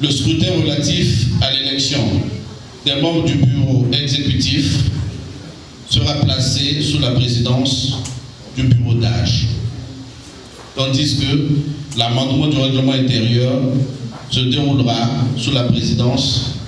Le scrutin relatif à l'élection des membres du bureau exécutif sera placé sous la présidence du bureau d'âge, tandis que l'amendement du règlement intérieur se déroulera sous la présidence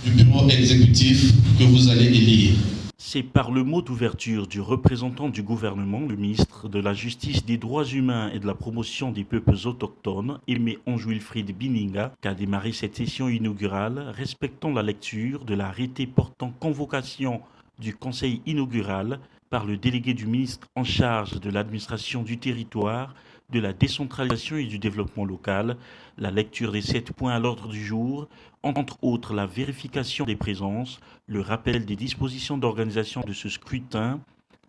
du bureau exécutif que vous allez élire. C'est par le mot d'ouverture du représentant du gouvernement, le ministre de la Justice, des Droits humains et de la promotion des peuples autochtones, Aimé Ange-Wilfried Bininga, qu'a démarré cette session inaugurale, respectant la lecture de l'arrêté portant convocation du conseil inaugural par le délégué du ministre en charge de l'administration du territoire, de la décentralisation et du développement local, la lecture des 7 points à l'ordre du jour, entre autres la vérification des présences, le rappel des dispositions d'organisation de ce scrutin,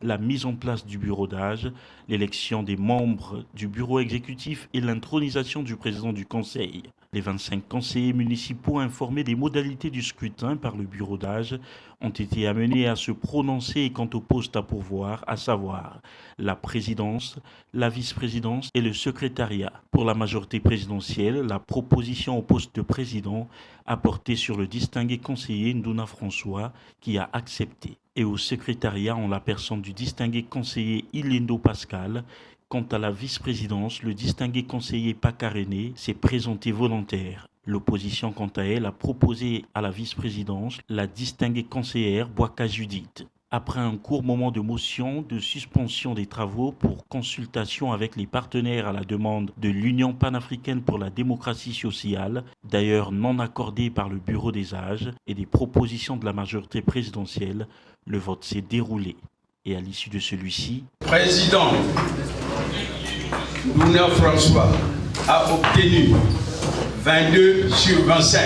la mise en place du bureau d'âge, l'élection des membres du bureau exécutif et l'intronisation du président du conseil. Les 25 conseillers municipaux informés des modalités du scrutin par le bureau d'âge ont été amenés à se prononcer quant au poste à pourvoir, à savoir la présidence, la vice-présidence et le secrétariat. Pour la majorité présidentielle, la proposition au poste de président a porté sur le distingué conseiller Ndouna François qui a accepté. Et au secrétariat en la personne du distingué conseiller Ilendo Pascal. Quant à la vice-présidence, le distingué conseiller Pakaréné s'est présenté volontaire. L'opposition, quant à elle, a proposé à la vice-présidence la distinguée conseillère Boaka Judith. Après un court moment de motion de suspension des travaux pour consultation avec les partenaires à la demande de l'Union panafricaine pour la démocratie sociale, d'ailleurs non accordée par le bureau des âges, et des propositions de la majorité présidentielle, le vote s'est déroulé. Et à l'issue de celui-ci, Président Ndouna François a obtenu 22 sur 25.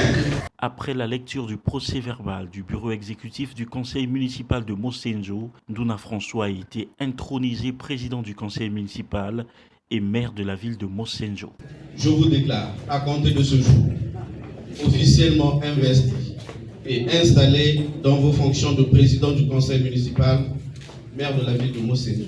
Après la lecture du procès-verbal du bureau exécutif du conseil municipal de Mossenjo, Ndouna François a été intronisé président du conseil municipal et maire de la ville de Mossenjo. Je vous déclare, à compter de ce jour, officiellement investi et installé dans vos fonctions de président du conseil municipal, maire de la ville de Mossenjo.